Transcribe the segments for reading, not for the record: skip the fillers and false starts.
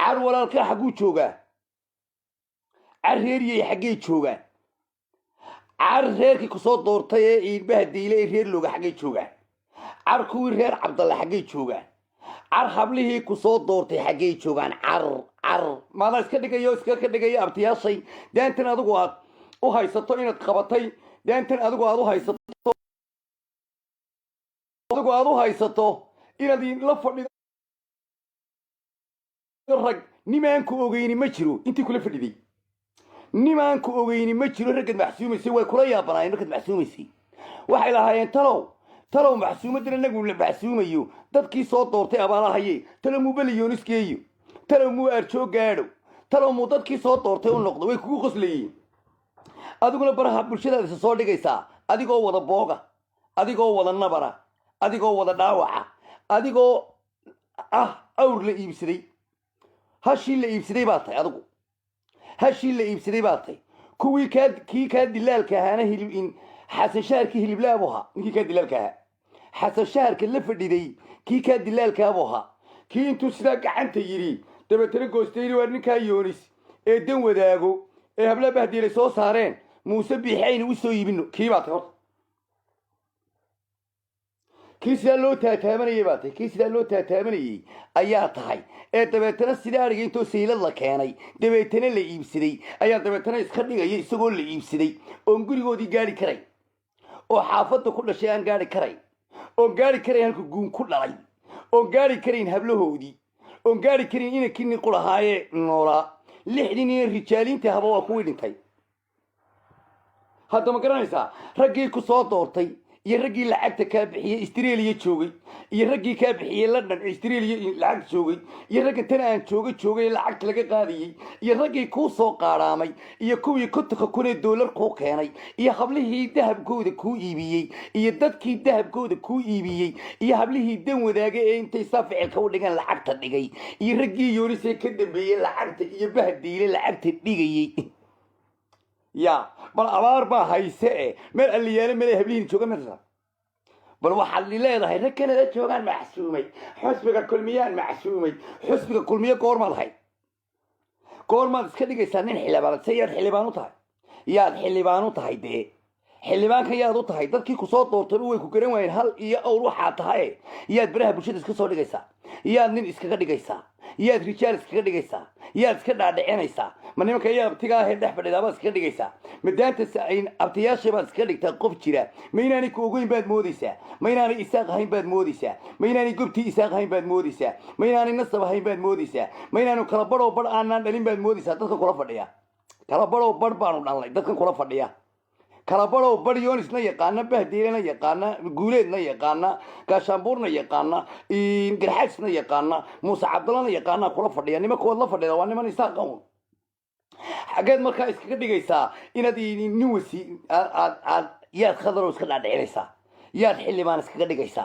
car walaalka xaguu joogaa car reeriyay xaggay joogaan car reerkii kusoo doortay ee iilbaha diile ee reer looga xaggay joogaan car kuwii reer cabdalle xaggay joogaan car hablihii kusoo doortay xaggay joogaan car maadaa iska dhigayo iska ka dhigaya abtiyaashay daantan adigu aad u haysato inaad qabatay daantan adigu aad u haysato inaad la fadhido rag nimaanku ogeyni ma jiro intii kula fadhiday nimaanku ogeyni ma jiro raggad maxsuumaysay way kula yaabanaayeen markaad maxsuumaysay waxay lahaayeen talow maxsuumadan anagu la maxsuumayo dadkii soo doortay abaalahaye talow muu beliyoniskeeyo talow muu arjoo gaadho talow muu dadkii soo doortay u noqdo way kugu qoslayeen adiguna baraha bulshadaada isa soo dhigaysaa adigoo wada booga adigoo wada nabara adigoo wada dhaawaca adigoo awr la iibsaday hashii la iibsaday baa tahay adigu hashii la iibsaday baa tahay kuwii kii kaa dilaalka ahaana xasan shaharkii hiliblaabu ahaa ninkii kaa dilaalka ahaa xasan shaharka la fadhiday kii kaa dilaalkaabu ahaa kii intuu sidaa gacanta yidhi dabeetana goostayni waar ninkaa yoonis ee dan wadaago ee habla bahdiilay soo saareen muuse biixi aynu u soo iibino kii baa tahay horta kii sidaa loo taataabanayay baa tahay kii sidaa loo taataabanayay ayaa tahay ee dabeetana sidaa ariga intoo saylad la keenay dabeetana la iibsaday ayaa dabeetana iska dhigaya isagoo la iibsaday oon gurigoodii gaari karay oo xaafadda ku dhashay aan gaari karay oon gaari karayn halka guun ku dhalay oon gaari karayn hablahoodii oon gaari karayn inankii nin qulahaayee noolaa 6 nin rijaaliintii haba waa kuwii dhintay hadda ma garanaysaa raggii ku soo doortay iyo raggii lacagta kaa bixiyey Australia joogay iyo raggii kaa bixiyey London Australia lacag joogay iyo ragga tan aan joogay lacag laga qaadiyay iyo raggii ku soo qaaraamay iyo kuwii $1,000 ku keenay iyo hablihii dahabkooda ku iibiyey iyo dadkii dahabkooda ku iibiyey iyo hablihii dan wadaaga ee intay saaficilka u dhigan lacagta dhigay iyo raggii yoonisay ka dambeeyay lacagta iyo bahdiile lacagta dhigayay يا بل أبار ما هيساء مر اللي ياله مر هبلين شو كمان بل واحد اللي لا ده ركن ده شو كان محسومي حسبك كل ميان محسومي حسبك كل ميان كورمال هاي كورمال سكدي كيسانين حلبان سير حلبانو تاي يا حلبانو تاي ده حلبان كي يادو تاي ده كي كسوت طورتلو ويكوكرين وين هل يا أو روح عطاي يا براه بوشيد اسكسور دقيسا يا نين اسكا دقيسا يا رجال اسكا دقيسا يا اسكا دعينيسا ما نيمك يا بتيجا هيد دحبل إذا بس كده جيسا مدان تسعين أبتياش بس كده تقف كذا ميناني كوجين بعد موديسا ميناني إساق هين بعد موديسا ميناني جبتي إساق هين بعد موديسا ميناني نصب هين بعد موديسا ميناني كلابرو بر أنا دلين بعد موديسا تذكر كلا فديا كلابرو بر بارو الله تذكر كلا فديا كلابرو بر يونس نيا قانا بهدينا نيا قانا جولين نيا قانا كاشامبور نيا قانا إن جرحس نيا قانا موسى عبد الله نيا قانا كلا فديا نما كلا فديا وانا ما نساق قوم حاجات مركا اسكا دغيسا inaad niwisi aad yaad khadaro iska dhaadhicinaysa yaad xilibaan iska dhigaysa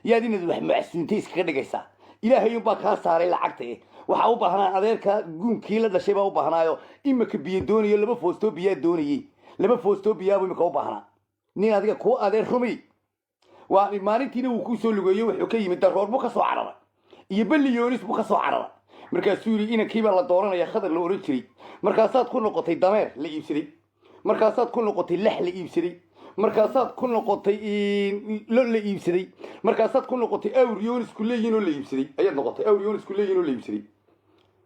yaad inaad wax macsuunta iska dhigaysa ilaahay uu baa ka saaray lacagta waxa u baahnaa adeerka guunkii la dhashay baa u baahnaayo imaka biyo dooniyo laba foosto biyo dooniyay laba foosto biyo imaka u baahnaa nin adiga ku adeer rumi waa maalintiina uu ku soo lugeeyo wuxuu ka yimid daroor buu ka soo cararay iyo baliyoonis buu ka soo cararay markaas suuri inankii baa la dooranaya khadar la oran jiray markaasaad ku noqotay dameer la iibsaday markaasaad ku noqotay lex la iibsaday markaasaad ku noqotay lo la iibsaday markaasaad ku noqotay awr yoonis ku leeyihiin oo la iibsaday ayaad noqotay awr yoonis ku leeyihiin oo la iibsaday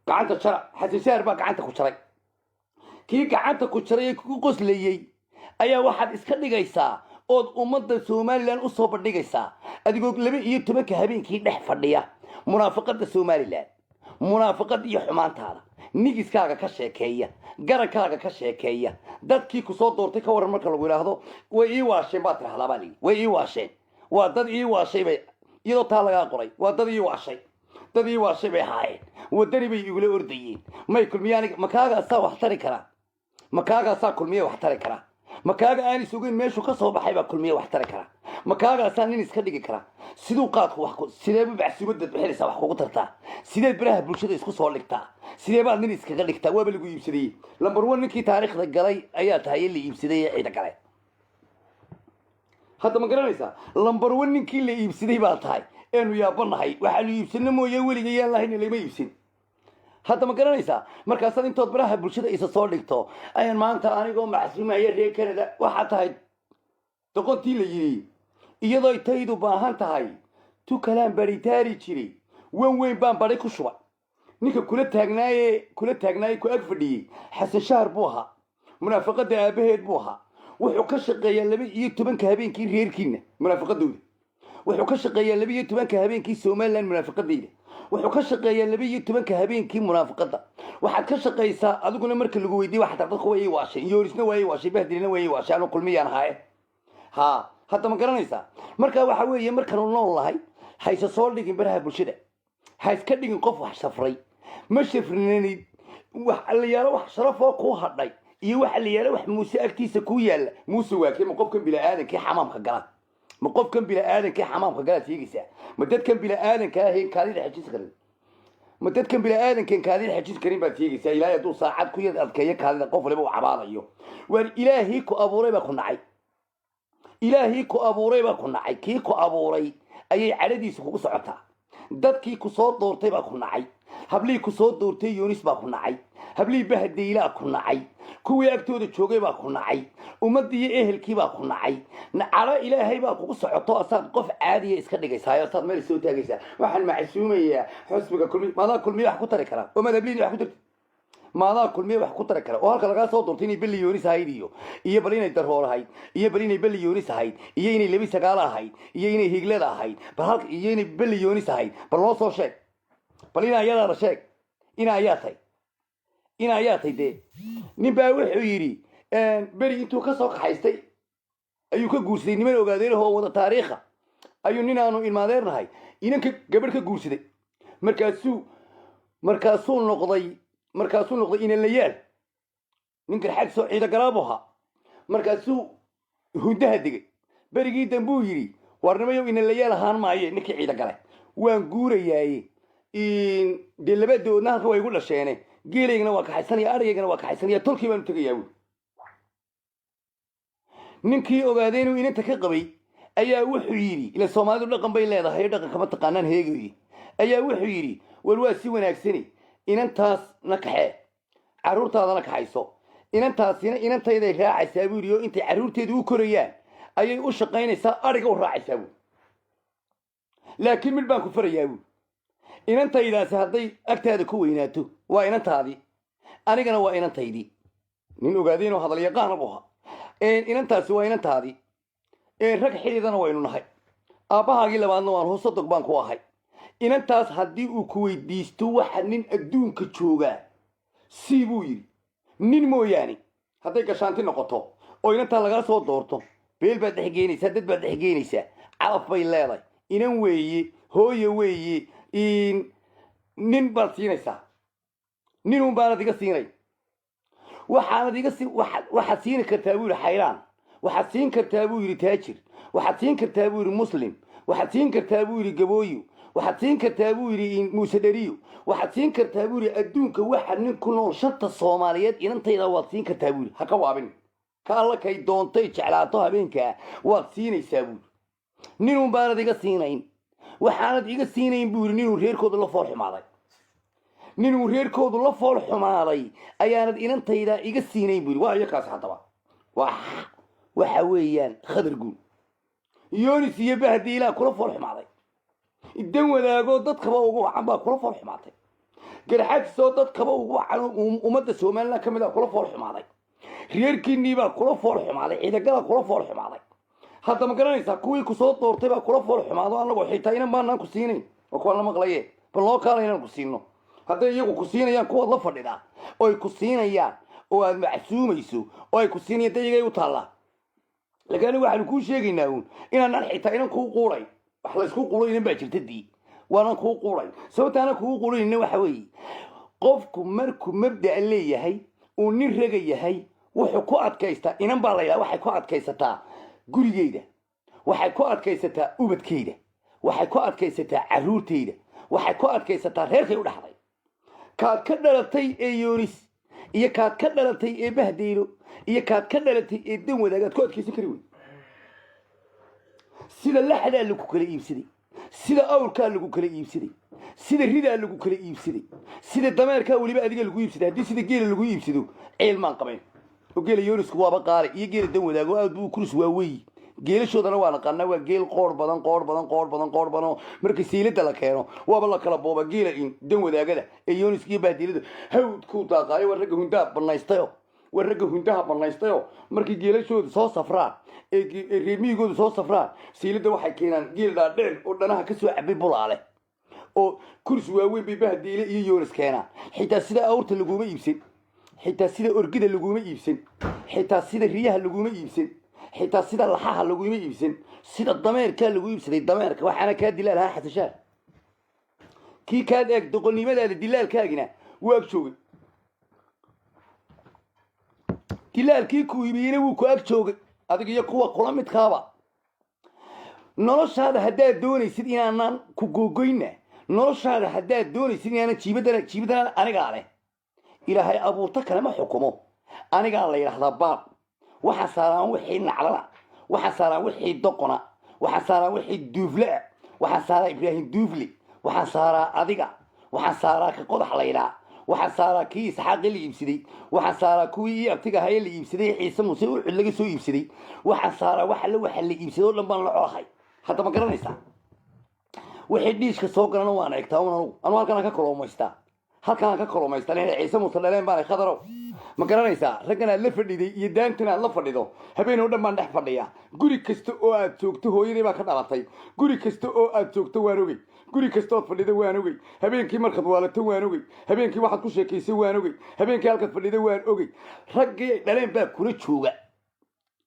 gacanta jara xasan shaar baa gacanta ku jaray kii gacanta ku jaray ee ku qoslayay ayaa waxaad iska dhigaysaa ood ummadda Soomaaliland u soo bandhigaysaa adigoo 12 habeenkii dhex fadhiya munaafiqada Soomaaliland munaafiqad iyo xumaantaada nigiskaaga ka sheekeeya garankaaga ka sheekeeya dadkii ku soo doortay ka waran marka lagu yiraahdo way ii waasheen baa tiraahdaa bali way ii waasheen waa dad ii waashay bay iyadoo taa laga qoray waa dad ii waashay bay haayeen wadani bay igula ordayeen may kulmiyaan makaaga asaa wax tari kara makaaga asaa kulmiye wax tari kara makaaga aan isugeyn meeshu ka soo baxay baa kulmiye wax tari kara makaaga asaa nin iska dhigi kara sidoo qaadku wax ku sidee baxsuubada bixinaysa wax kugu tartaa sidee baraha bulshada isku soo dhigtaa sidee baad nin iskaga dhigtaa waaba lagu iibsaday lambar 1 ninkii taariikhda galay ayaa tahay la iibsaday ciida galay hadda ma garanaysaa lambar 1 ninkii la iibsaday baa tahay eenu yaabanahay waxa la iibsana mooyee weliga yaan lahayn lama iibsin hadda ma garanaysaa markaasaad intood baraha bulshada isa soo dhigto ayaan maanta anigoo macsuumaya reer Canada waxaa tahay doqontii la yidhi iyadoo taydu baahan tahay tu kalaan baritaari jiray wan weyn baan bari ku shubay ninka kula taagnaaye ku ag fadhiyey xasan shaar buu ahaa munaafaqada aabaheed buu ahaa wuxuu ka shaqeeyaa 12 habeenkii reerkiina munaafaqadooda wuxuu ka shaqeeyaa 12 habeenkii Soomaaliland munaafaqadeeda wuxuu ka shaqeeyaa 12 habeenkii munaafaqada waxaad ka shaqeysaa adiguna marka lagu weydiiyo waxa dadku way waashay yoorisna way waashay bahdilina way waashay anu kulmiyaan haye ha hadda ma garanaysaa marka waxa weeye markaan nool lahay haysa soo dhigin baraha bulshada hays ka dhigin qof wax safray ma shafrinanid wax aliyaalo wax sharafo ku hadhay iyo wax aliyaalo wax muuse agtiisa ku yaala muuse waakay ma qofkan bila aadanka xamaamka gala ma qofkan bila aadanka xamaamka gala tiigisa ma dadkan bila aadanka ahayn kaadida xajis karin ma dadkan bila aadanka kaadida xajis karin baa tiigisa ilaahay duu saacad ku yad adkeeyo kaadida qof waliba uu cabaadayo war ilaahi ku abuuray ba ku nacay ilaahi ku abuuray ba ku nacay kii ku abuuray ayay caladiisu kugu socotaa dadkii ku soo doortay ba ku nacay hablii ku soo doortay Yunis ba ku nacay hablii bahdeeyla ku nacay kuwii agtooda joogay ba ku nacay ummadii ehelkii ba ku nacay nacala ilaahay ba kugu socoto asaad qof caadi iska dhigaysaa asaad meel soo taagaysaa waxaan macsuumaya xusbiga kulmi wax ku tari kara oo madabliin wax ku tari maadaa kulmiye wax ku tari kara oo halka laga soo doortay inay bali Yunis ahayd iyo bali inay darool ahayd iyo bali inay bali Yunis ahayd iyo inay lebi sagaal ahayd iyo inay higlada ahayd bal halka iyo inay bali Yunis ahayd bal loo soo sheeg bal ina ayada la sheeg ina ayaatay de nin baa wuxuu yiri bari intuu ka soo qaxaystay ayuu ka guursaday niman ogaadeen oo wada taariikha ayuu nin aanu ilmaadeernahay inanka gabadh ka guursaday markaasuu noqday ina layaal ninka xaq soo ciida garaabaha markaasuu hundaha digay barigii dambuu yiri warnamayo ina layaal ahaan maaye ninka ciida galay waan guurayaaye de labadoodna halka way igu dhasheene geelaygana waa kaxaysanaya arigaygana waa kaxaysanaya tolkii baan u tagayaa wi ninkii ogaadeen inuu inanta ka qabay ayaa wuxuu yiri ila Soomaalidu dhaqan bay leedahay dhaqanka ma taqaanaan heegay ayaa wuxuu yiri war waa si wanaagsani inantaas na kaxee caruurtaadana kaxayso inantaasina inantayday raacaysaa buu yiri oo intay caruurteedu u korayaan ayay u shaqaynaysaa ariga u raacaysaa buu laakiin mid baan ku farayaa buu inantaydaasi hadday agtaada ku weynaato waa inantaadii anigana waa inantaydii nin ogaadeen oo hadal yaqaan u ahaa inantaasi waa inantaadii rag xididana waynu nahay aabbahaagii labaadna waan hoos dog baan ku ahay inantaas haddii uu ku weydiisto waxa nin adduunka joogaa si buu yiri nin mooyaane hadday gashaanti noqoto oo inantaa laga soo doorto beel baad dhexgeynaysaa dad baad dhexgeynaysaa calaf bay leedahay inan weeye hooye weeye nin baad siinaysaa ninun baanad iga siinay waxaad siin kartaa buu yiri xayraan waxaad siin kartaa buu yiri taajir waxaad siin kartaa buu yiri muslim waxaad siin kartaa buu yiri gabooyo waxaad siin kartaa buu yiri muuse dhariyo waxaad siin kartaa buu yiri adduunka waxa nin ku nool shanta Soomaaliyeed inantayda waad siin kartaa buu yiri ha ka waabin ka alla kay doontay jeclaato habeenka waad siinaysaa buu ninun baanad iga siinayn waxaanad iga siinayn buu yiri ninuu reerkooda la fool xumaaday ninuu reerkoodu la fool xumaaday ayaanad inantayda iga siinayn buu yiri waa iyakaas hadaba waxa weeyaan khadar guul Yunis iyo bahdiila kula fool xumaaday idan wadaago dadkaba ugu wacan baa kula fool xumaatay garxad soo dadkaba ugu wacan ummadda Soomaaliland kamid ah kula fool xumaaday reerkiinii baa kula fool xumaaday ciidagala kula fool xumaaday hadda ma garanaysaa kuwii ku soo doortay baa kula fool xumaado anagoo xitaa inaan baan ku siinayn oo kuwa la maqlaye bal loo kaalay inaan ku siino hadday iyagu ku siinayaan kuwa la fadhida oo ay ku siinayaan oo aad macsuumayso oo ay ku siinayaan dayigay u taala laakiin waxaan ku sheegaynaa inaan xitaa inaan ku quuray wax la isku quuray inaan baa jirtadii waana ku quuray sababtaana ku quurayna waxa weeye qofku markuu mabda leeyahay oo nin raga yahay wuxuu ku adkaystaa inan baa la yiraahdaa waxay ku adkaysataa gurigeeda waxay ku adkaysataa ubadkeeda waxay ku adkaysataa caruurteeda waxay ku adkaysataa reerkay u dhaxday kaad ka dhalatay ee Yunis iyo kaad ka dhalatay ee bahdeelo iyo kaad ka dhalatay ee dan wadaagaad ku adkaysan kari wey sida laxda lagu kala iibsaday sida awrka lagu kala iibsaday sida ridaa lagu kala iibsaday sida dameerkaa weliba adiga lagu iibsaday haddii sida geela lagu iibsado ceelmaan qabayn oo geela yoonisku waaba qaali iyo geela dan wadaago aad buu kurus waa weyi geelashoodana waa naqaanaa waa geel qoor badan marka siilada la keeno waaba la kala booba geela in dan wadaagada ee yooniska iyo bahdilada hawdkuu daaqaayo waa ragga hundaha banaystayo markii geelashooda soo safraan ee reer miyigooda soo safraan siilada waxay keenaan geel dhaadheer oo dhanaha kasoo cabay bulaale oo kursi waaweyn bay bahdiile iyo yoonis keenaan xitaa sida awrta laguma iibsan xitaa sida orgida laguma iibsan xitaa sida riyaha laguma iibsan xitaa sida laxaha laguma iibsan sida dameerkaa lagu iibsaday dameerka waxaana kaa dilaal ahaa xasashaar kii kaad eeg doqonnimadaada dilaalkaagina waa ag joogay dilaalkii ku iibiyeyna wuu ku ag joogay adig iyo kuwa kula midkaaba noloshaada haddaad doonaysid inaanan ku googoyna noloshaada haddaad doonaysid inaanan jiibadana anigaa leh ilaahay abuurto kalema xukumo anigaa la yidhaahdaa baab waxaa saaraan wixii naclana waxaa saaraan wixii doqona waxaa saaraan wixii duuflea waxaa saaraa ibraahim duufle waxaa saaraa adiga waxaa saaraa ka qodax laydhaa waxaa saaraa kii isxaaqi la iibsaday waxaa saaraa kuwii ii abtiga haye la iibsaday ciise muuse ucud laga soo iibsaday waxaa saaraa waxa la iibsaday oo dhan baan la colahay hadda ma garanaysaa wixii dhiishka soo galana waan eegtaa anu halkanaan ka kaloomaystaa inay ciise muuse dhaleen baan khadarow ma garanaysaa raggan aad la fadhiday iyo daantan aad la fadhido habeen oo dhan baan dhex fadhiyaa guri kasta oo aad joogto hooyaday baa ka dhalatay guri kasta oo aad joogto waan ogey guri kasta ood fadhida waan ogey habeenkii markaad waalato waan ogey habeenkii waxaad ku sheekaysay waan ogey habeenkii halkaad fadhida waan ogey raggii ay dhaleen baa kula jooga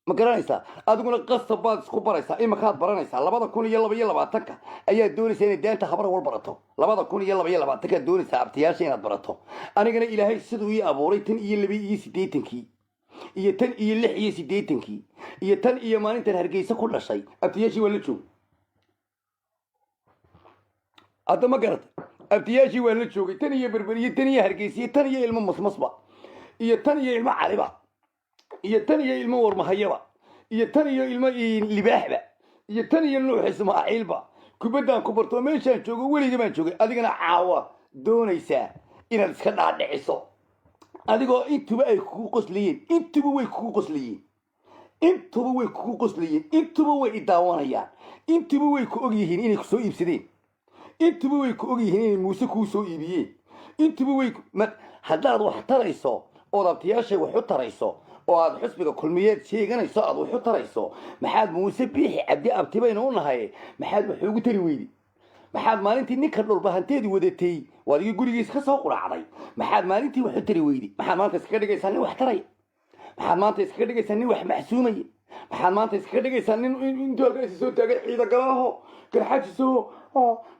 ma garanaysaa adiguna qasab baad isku baraysaa imakaad baranaysaa 2022 ayaad doonaysaa inaad daanta habar wal barato 2022 doonaysaa abtiyaasha inaad barato anigana ilaahay siduu ii abuuray tan iyo 82 iyo tan iyo 86 iyo tan iyo maalintan hargeysa ku dhashay abtiyaashii waa la joog hadda ma garatay abtiyaashii waa la joogay tan iyo berberiye tan iyo hargeysa tan iyo ilmo masmasba iyo tan iyo ilmo caliba iyo tan iyo ilmo warmahayaba iyo tan iyo ilmo libaaxba iyo tan iyo nuux ismaaciilba kubadaan ku barto meeshaan joogo weliga baan joogay adigana caawa doonaysaa inaad iska dhaadhiciso adigoo intuba ay kugu qoslayeen intuba way kugu qoslayeen intuba way idaawanayaan intuba way ku ogyihiin inay kusoo iibsadeen intuba way ku ogyihiin inay muuse kuu soo iibiyeen intuba way haddaad wax tarayso ood abtiyaashay wax u tarayso oo aad xusbiga kulmiyeed sheeganayso aad wax u tarayso maxaad muuse biixi cabdi abtibaynu u nahay maxaad wax ugu tari weydi maxaad maalintii ninka dhulba hanteedii wadatay waad gurigiisa ka soo quraacday maxaad maalintii wax u tari weydi maxaad maanta iskaga dhigaysaa nin wax taraya maxaad maanta iskaga dhigaysaa nin wax maxsuumaya maxaad maanta iskaga dhigaysaa nin intuu halkaasi soo taagay ciida galaaho garxajiso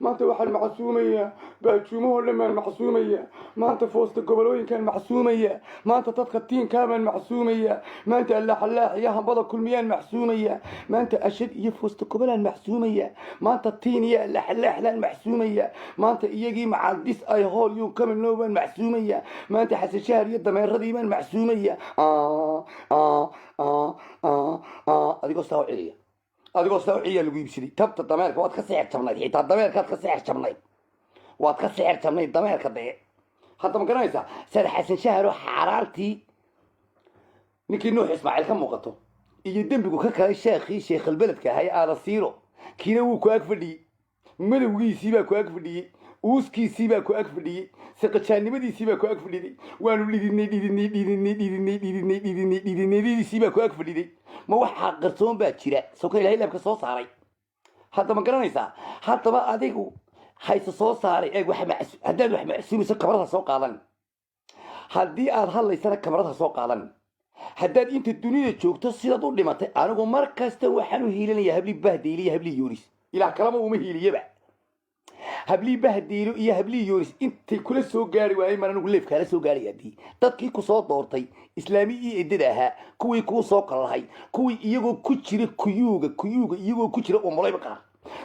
maanta waxaan macsuumaya baajuumahoo dhan baan macsuumaya maanta foosta gobolooyinkaan macsuumaya maanta dadka tiinkaabaan macsuumaya maanta allaaxallaax iyo hambada kulmiyaan macsuumaya maanta ashad iyo foosta gobolaan macsuumaya maanta tiin iyo allaaxallaaxdaan macsuumaya maanta iyagii macaldis ay hool yuu kamidnoo baan macsuumaya maanta xasashahar iyo dameeradii baan macsuumaya adigoo saa u celiya adigoo sawciya lagu iibsaday tabta dameerka waad ka sixir jabnayd xitaa dameerkaad ka sixir jabnayd waad ka sixir jabnayd dameerka dee hadda ma garanaysaa saad xasan shaharo xaaraantii ninkii nuux ismaaciil ka muuqato iyo dembigu ka kalay sheekhalbeledka ahay aada siiro kiina wuu ku ag fadhiyey madowgiisii baa ku ag fadhiyey uuskiisii baa ku ag fadhiyey saqajaannimadiisii baa ku ag fadhiday waanu dhidinay baa ku ag fadhiday ma waxaa qarsoon baa jira soka ilahay laabka soo saaray hadda ma garanaysaa haddaba adigu hayse soo saaray eeg haddaad wax macsuumayso kamarada soo qaadan haddii aad hadlaysana kamarada soo qaadan haddaad inta dunida joogto sidaad u dhimatay anigu mar kasta waxaan u hiilinaya hablii bahdeyle iyo hablii yoonis ilaah kalama uma hiiliyaba hablii bahdeelo iyo hablii yoonis intay kula soo gaari waayay mar anigu leefkaala soo gaaraya haddii dadkii ku soo doortay islaami iyo eddada ahaa kuwii kuu soo kalahay kuwii iyagoo ku jira kuyuuga iyagoo ku jira umulayba qaar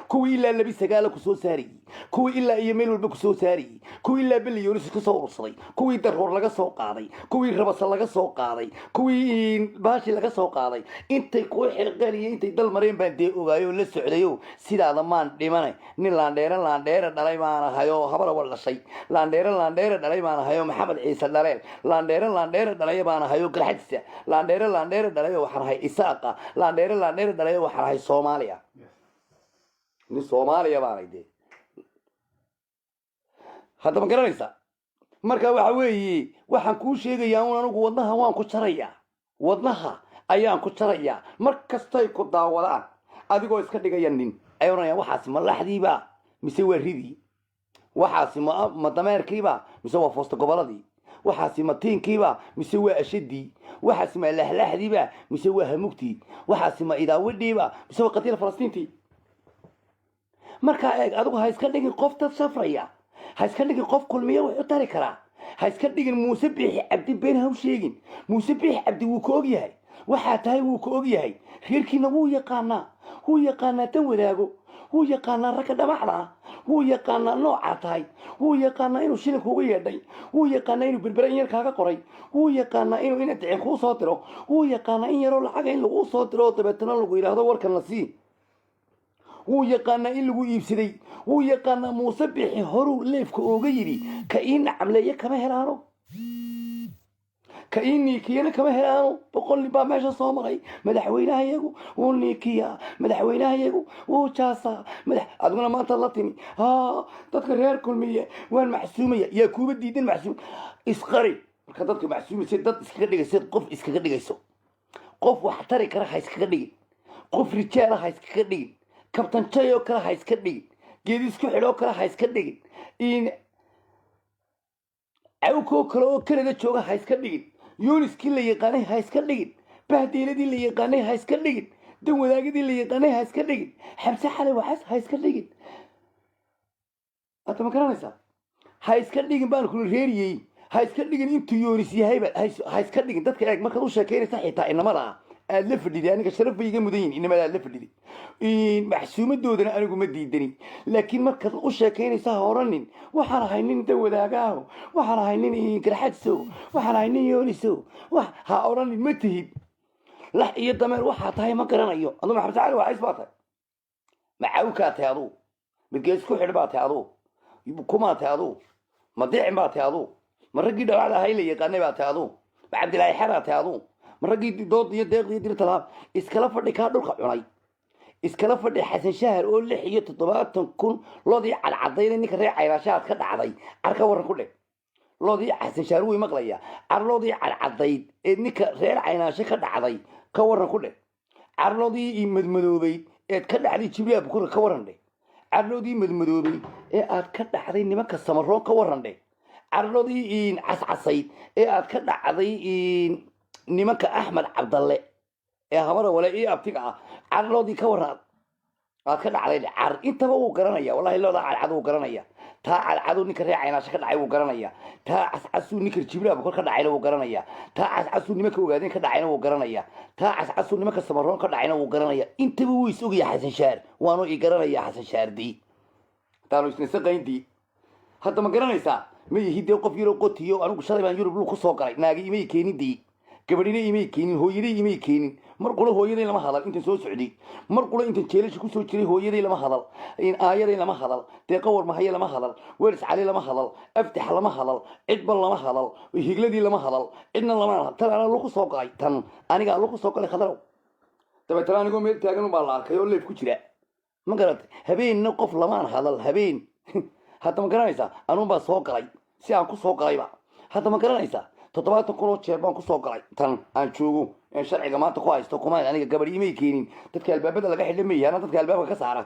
kuwii ilaa labi sagaala ku soo saarayey kuwii ilaa iyo meel walba ku soo saarayey kuwii ilaa biliyoonis ka soo urursaday kuwii daroor laga soo qaaday kuwii rabasa laga soo qaaday kuwii baashi laga soo qaaday intay ku xirqaniyo intay dal mareen baan dee ogaayo la socdayo sidaada maan dhimane nin laandheere dhalay baan ahayo habara wal dhashay laandheere dhalay baan ahayo maxamed ciise dhaleel laandheere dhalay baan ahayo galxadisa laandheere dhalay waxaan ahay isaaqa laandheere dhalay waxaan ahay soomaaliya nin soomaaliya baanay dee hadda ma garanaysa marka waxa weeye waxaan kuu sheegayaa un anigu wadnaha waan ku jarayaa wadnaha ayaan ku jarayaa mar kastay ku daawadaan adigoo iska dhigaya nin ay oranayaan waxaasi ma laxdiiba mise waa ridii waxaasi ma dameerkiiba mise waa foosta goboladii waxaasi ma tiinkiiba mise waa ashadii waxaasi ma laxlaxdiiba mise waa hamugtii waxaasi ma idaawidhiiba mise waa qatiila falastiintii markaa eeg adigu ha iska dhigin qof dad safraya ha iska dhigin qof kulmiya wuxuu tari karaa ha iska dhigin muuse biixi cabdi been ha u sheegin muuse biixi cabdi wuu ka og yahay waxaa tahay wuu ka og yahay reerkiina wuu yaqaanaa tan wadaago wuu yaqaanaa ragga dhamaxda ah wuu yaqaanaa noocaa tahay wuu yaqaanaa inuu shilin kuugu yeedhay wuu yaqaanaa inuu berbera in yar kaaga qoray wuu yaqaanaa inuu ina dicin kuu soo diro wuu yaqaanaa in yaroo lacaga in laguu soo diro oo dabeetana lagu yidhaahdo warkan la sii wuu yaqaanaa in lagu iibsaday wuu yaqaanaa muuse bixi horuu leefka ooga yidhi ka ii nacamleeye kama helaano ka ii niikiyana kama helaano boqol nin baa meesha soo maray madaxweynahayagu wuu niikiyaa madaxweynahayagu wuu jaasaa adiguna maanta la timi dadka reer kulmiye waan macsuumaya yaa kuuba diidan macsuum isqari marka dadka macsuumaysa dad iskaga dhigaysa qof iskaga dhigayso qof wax tari kara ha iskaga dhigin qof rijaala ha iskaga dhigin kabtan jay oo kale ha iska dhigin geedi isku xidhoo kale ha iska dhigin cawkoo kale oo kanada jooga ha iska dhigin yuuniskii la yaqaanay ha iska dhigin bahdeeladii la yaqaanay ha iska dhigin dan wadaagadii la yaqaanay ha iska dhigin xabse xalay waxaas ha iska dhigin hadda ma garanaysaa ha iska dhigin baan kula reeriyey ha iska dhigin intuu yuunis yahayba ha iska dhigin dadka eeg markaad u sheekaynaysa xitaa inamada ah aad la fadhiday aniga sharaf bay iga mudan yihin inamada aad la fadhiday maxsuumadoodana anigu ma diidani laakiin markaad u sheekaynaysa ha oranin waxaan ahay nin da wadaagaaho waxaan ahay nin garxadso waxaan ahay nin yooniso ha oranin ma tihid lax iyo dameer waxaa tahay ma garanayo aduu maxamed cali waa cays baa tahay macawkaa tahay aduu midgees ku xidh baa tahay aduu kumaa tahay aduu ma dicin baa tahay aduu ma raggii dhawacda ahay la yaqaanay baa tahay aduu ma cabdilaahi xeraa tahay aduu ma raggii dood iyo deeq iyo dirtalaab iskala fadhi kaa dhulka cunay iskala fadhi xasan shahar oo 6,700,000 loodii cadcadayna ninka reer cayraashaad ka dhacday arka waran ku dhig loodii xasan shahar way maqlaya arloodii cadcadayd ee ninka reer caynaashe ka dhacday ka waran ku dhig arloodii madmadoobay ee ka dhacday jibriil bukur ka waran dhig arloodii madmadoobay ee aad ka dhacday nimanka samaroon ka waran dhig arloodii cascasayd ee aad ka dhacday nimanka axmed cabdalle ee habara wale ii abtiga ah carloodii ka waran aad ka dhacday car intaba wuu garanaya wallahi looda cadcad wuu garanaya taa cadcadu ninka reer caynaashe ka dhacay wuu garanaya taa cascasuu ninka jibriil abukar ka dhacayna wuu garanaya taa cascasuu nimanka ogaadeen ka dhacayna wuu garanaya taa cascasuu nimanka samaroon ka dhacayna wuu garanaya intaba wuu is ogaya xasan shaar waanu ii garanaya xasan shaardii taanu isnaysa qayndii hadda ma garanaysaa ma yihidee qof yaroo qotiyo anigu shalay baan yurub luu ku soo galay naagi imay keenidii gabadhina imay keenin hooyaday imay keenin mar qula hooyaday lama hadal intan soo socday mar qula intan jeelasha ku soo jiray hooyaday lama hadal aayaday lama hadal deeqa warmahaye lama hadal weeris cali lama hadal aftax lama hadal cidba lama hadal higladii lama hadal cidna lama hadal tan anaa luku soo galay tan anigaa luku soo galay khadarow dabeetana anigoo meel taagan ubaa la arkay oo leef ku jira ma garatay habeenna qof lamaan hadal habeen hadda ma garanaysaa anuun baa soo galay si aan ku soo galayba hadda ma garanaysaa 7,000 jeer baan ku soo galay tan aan joogo in sharciga maanta ku haysto kuma aniga gabadh imay keenin dadka albaabada laga xidhmay yana dadka albaabka ka saara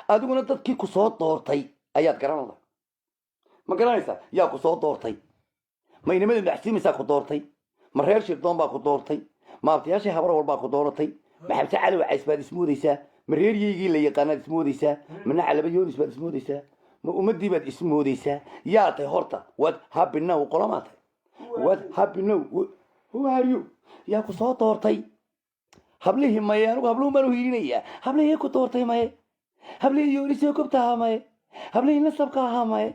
adiguna dadkii ku soo doortay ayaad garanaysaa ma garanaysaa yaa ku soo doortay ma inamada maxsuumaysaa ku doortay ma reer shirdoon baa ku doortay ma abtiyaashii habar walbaa ku dooratay ma xabse cali wacays baad ismoodaysaa ma reeryaygii la yaqaanaad ismoodaysaa ma nacalaba yoonis baad ismoodaysaa ma ummadii baad ismoodaysaa yaa tahay horta what happened now qolamaa tahay what happened now who are you yaa ku soo doortay hablihii maye anigu habluhu baan u hiilinaya hablihii ku doortay maye hablihii yoonisee gobta ahaa maye hablihii nasabka ahaa maye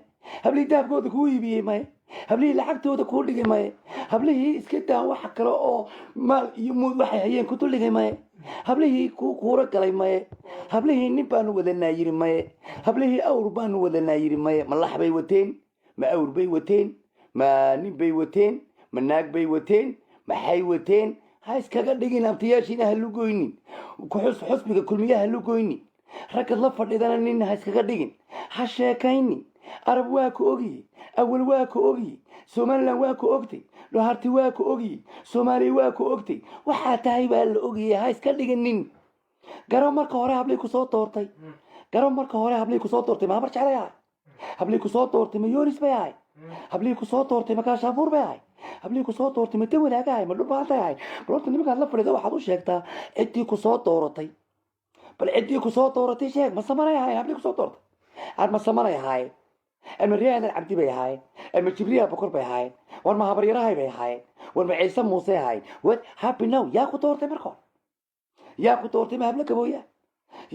hablihii dahabkooda kuu iibiyey maye hablihii lacagtooda kuu dhigay maye hablihii iska daa waxa kale oo maal iyo muud waxay hayeen ku duldhigay maye hablihii kuu kuura galay maye hablihii nin baanu wadanaa yiri maye hablihii awr baanu wadanaa yiri maye ma lax bay wateen ma awr bay wateen ma nin bay wateen ma naag bay wateen maxay wateen ha iskaga dhigin abtiyaashiina ha lugoynin xusbiga kulmiyaha ha lugoynin raggad la fadhidana nin ha iskaga dhigin ha sheekaynin arab waa ku ogyi awal waa ku ogyi somaliland waa ku ogtay dhoharti waa ku ogyi soomaaliya waa ku ogtay waxaa tahay baa la ogyahay ha iska dhiginin garo marka hore hablay kusoo doortay garo marka hore hablay kusoo doortay maabar jeclay ahay hablay kusoo doortay ma yoonis bay ahay hablay kusoo doortay ma kaashaabuur bay ahay hablay kusoo doortay ma dawanaag ahay ma dhulbaantay ahay bal horta nimankaad la fadhida waxaad u sheegtaa ciddii kusoo dooratay bal ciddii kusoo dooratay sheeg ma samanay ahay hablay kusoo doortay aad ma samanay ahay ama riyaadan cabdi bay ahaayeen ama jibriya bokor bay ahaayeen war ma habaryarahay bay ahaayeen war ma ciise muuse ahaayeen what happy now yaa ku doortay marka hore yaa ku doortay ma habla gabooya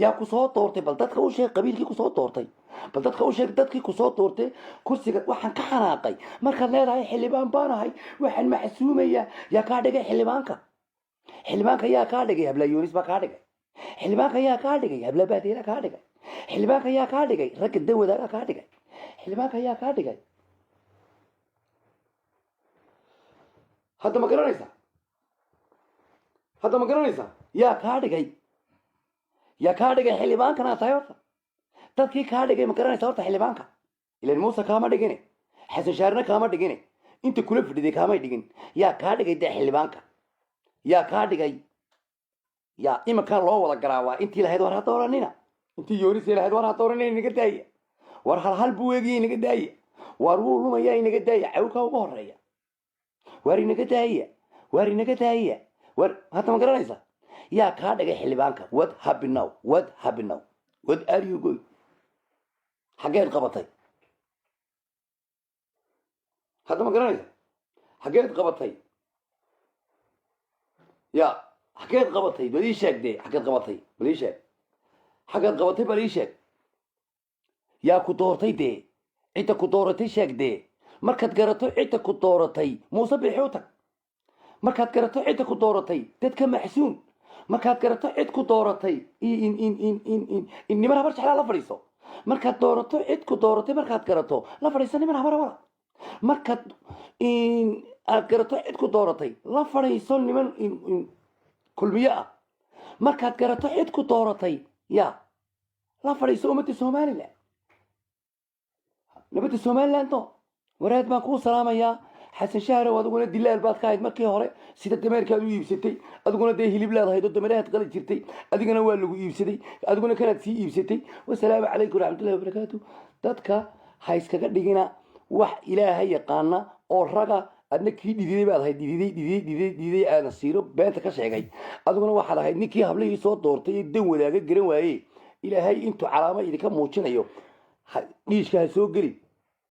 yaa ku soo doortay bal dadka u sheeg qabiilkii ku soo doortay bal dadka u sheeg dadkii ku soo doortay kursiga waxaan ka xanaaqay markaad leedahay xildhibaan baan ahay waxaan maxsuumaya yaa kaa dhigay xildhibaanka yaa kaa dhigay habla yoonis baa kaa dhigay xildhibaanka yaa kaa dhigay habla baadiila kaa dhigay xildhibaanka yaa kaa dhigay ragga dawadaaga kaa dhigay xildhibaanka yaa kaa dhigay hadda ma garanaysaa yaa kaa dhigay xildhibaankana tahay horta dadkii kaa dhigay ma garanaysaa horta xildhibaanka ilan muuse kaama dhigine xasan shaarina kaama dhigine inta kula fadhiday kaamay dhigin yaa kaa dhigay dee xildhibaanka yaa kaa dhigay yaa imankan loo wada garaawaa intii lahayd war ha dooranina intii yoonisay lahayd war ha dooranina inaga daaya war hal buu eegaya inaga daaya war wuu lumaya inaga daaya cawlkaa uga horeeya war inaga daaya war hadda ma garanaysa yaa kaa dhigay xildhibaanka what happy now what are you going xageed qabatay hadda ma garanaysa xageed qabatay ya xageed qabatay bal ii sheeg dee xageed qabatay bal ii sheeg xageed qabatay bal ii sheeg yaa ku doortay dee cidda ku dooratay sheeg dee markaad garato cidda ku dooratay muuse bixi u tag markaad garato cidda ku dooratay dadka maxsuun markaad garato cid ku dooratay niman habar jeclaa la fadhiiso markaad doorato cid ku dooratay markaad garato la fadhiiso niman habar wala markaad aad garato cid ku dooratay la fadhiiso niman kulmiye ah markaad garato cid ku dooratay yaa la fadhiiso ummadda somaliland nabadda somaliland no waraad baan kuu salaamayaa xasan shahrow adiguna dilaal baad ka ahayd markii hore sida dameerkaad u iibsatay adiguna dee hilib leedahayd oo dameerahaad qali jirtay adigana waa lagu iibsaday adiguna kanaad sii iibsatay wasalaamu calaykum waraxmatullahi wabarakaatu dadka ha iskaga dhigina wax ilaaha yaqaana oo raga adna kii dhididay baad ahayd dhididay aadan siiro beenta ka sheegay adiguna waxaad ahayd ninkii hablihii soo doortay ee dan wadaaga garan waaye ilaahay intuu calaamo idinka muujinayo dhiishka ha soo geli